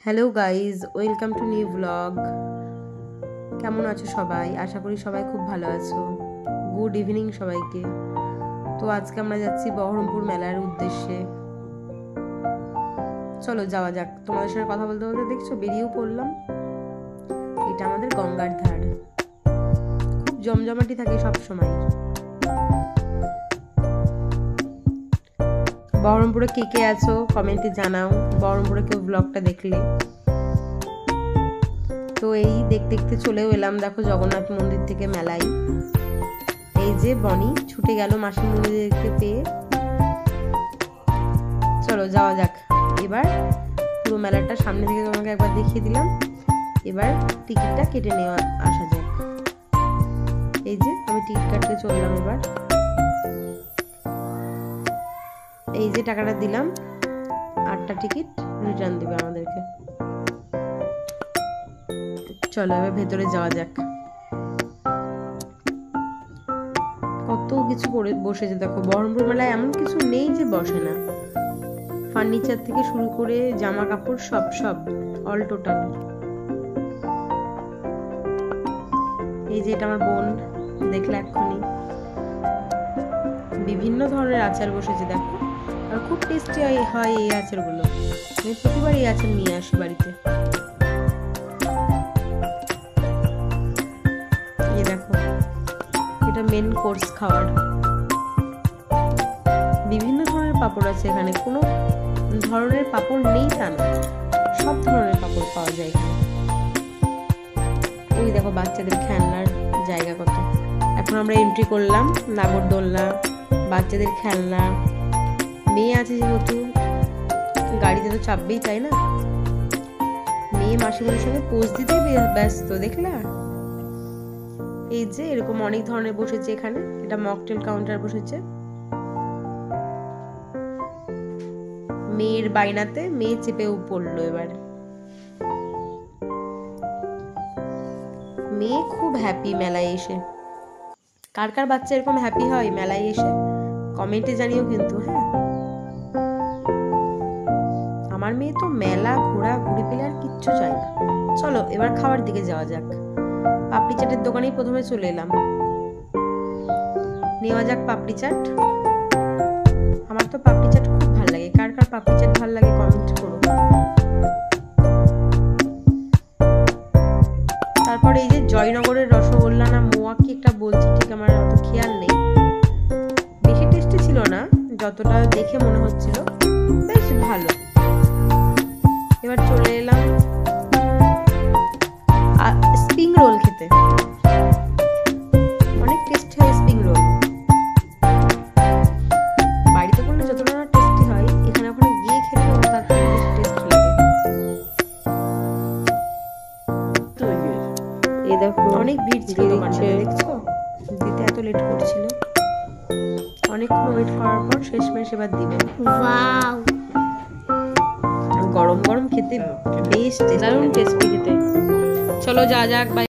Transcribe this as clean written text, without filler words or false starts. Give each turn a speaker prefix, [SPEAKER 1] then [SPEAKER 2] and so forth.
[SPEAKER 1] Hello guys, welcome to new blog. কেমন আছো সবাই? আশা করি সবাই খুব ভালো আছো। গুড ইভিনিং সবাইকে। তো আজকে আমরা যাচ্ছি বহরমপুর মেলার উদ্দেশ্যে। চলো যাওয়া যাক। তোমাদের সাথে কথা বলতে বলতে দেখছো বেরিয়েও পড়লাম। এটা আমাদের গঙ্গার ধার, খুব জমজমাটি থাকে সব সময়। বহরমপুরে কে কে আছো কমেন্টে জানাও, বহরমপুরে কেউ ব্লগটা দেখলে। তো এই দেখতে দেখতে চলেও এলাম, দেখো জগন্নাথ মন্দির থেকে মেলায়। এই যে বনি ছুটে গেল মাসির মন্দিরকে পেয়ে। চলো যাওয়া যাক। এবার পুরো মেলাটা সামনে থেকে তোমাকে একবার দেখিয়ে দিলাম। এবার টিকিটটা কেটে নেওয়া আসা যাক। এই যে আমি টিকিট কাটতে চললাম। এবার এই যে টাকাটা দিলাম, 8টা টিকিট রিটার্ন দেবে আমাদেরকে। চলো এবার ভেতরে যাওয়া যাক। কত কিছু করে বসেছে দেখো। বহরমপুর মেলায় এমন কিছু নেই যে বসে না। ফার্নিচার থেকে শুরু করে জামা কাপড় সব অল টোটাল। এই যে এটা আমার বোন, দেখলে এক্ষুনি। বিভিন্ন ধরনের আচার বসেছে দেখো, আর খুব টেস্টি হয় এই আচারগুলো। আমি প্রতিবার এই আচার নিয়ে আসি বাড়িতে। এই দেখো, এটা মেন কোর্স খাওয়ার। বিভিন্ন ধরনের পাপড় আছে এখানে, কোনো ধরনের পাপড় নেই তা না, সব ধরনের পাপড় পাওয়া যায় এখানে। ওই দেখো বাচ্চাদের খেলনার জায়গা কত। এখন আমরা এন্ট্রি করলাম। নাগরদোলনা, বাচ্চাদের খেলনা। মেয়ে আছে যেহেতু গাড়িতে তো চাপবেই, তাই না? মেয়ে মাসিমণির সঙ্গে পোজ দিতেই ব্যস্ত, দেখলা? এই যে এরকম অনেক ধরনের বসেছে এখানে। এটা মকটেল কাউন্টার বসেছে। মেয়ের বাইনাতে মেয়ে চেপেও পড়লো। এবার মেয়ে খুব হ্যাপি মেলায় এসে। কার কার বাচ্চা এরকম হ্যাপি হয় মেলায় এসে কমেন্টে জানিও কিন্তু। হ্যাঁ, আমার মেয়ে তো মেলা ঘোরা ঘুরে পেলে আর কিচ্ছু চাই না। চলো এবার খাওয়ার দিকে যাওয়া যাক। পাপড়ি চাটের দোকানেই প্রথমে চলে এলাম। নেওয়া যাক পাপড়ি চাট। আমার তো পাপড়ি চাট খুব ভালো লাগে। কার কার পাপড়ি চাট ভালো লাগে কমেন্ট করো। তারপরে এই যে জয়নগরের রসগোল্লা না মোয়া কি একটা বলছি, ঠিক আমার অত খেয়াল নেই। বেশি টেস্টি ছিল না, যতটা দেখে মনে হচ্ছিল বেশ ভালো। এবার চলে এলাম স্প্রিং রোল খেতে। অনেক টেস্টি হয় স্প্রিং রোল। বাড়িতে করলে যতটা না টেস্টি হয়, এখানে ওখানে গিয়ে খেলে তার থেকে বেশি টেস্টি লাগে। এই দেখো অনেক ভিড় ছিল দোকানটাতে, দেখছো? দিতে এত লেট করছিল। অনেকক্ষণ ওয়েট করার পর শেষমেশ এবার দিবে। ওয়াও, গরম গরম খেতে বেশ দারুণ টেস্টি খেতে। চলো যা যাক।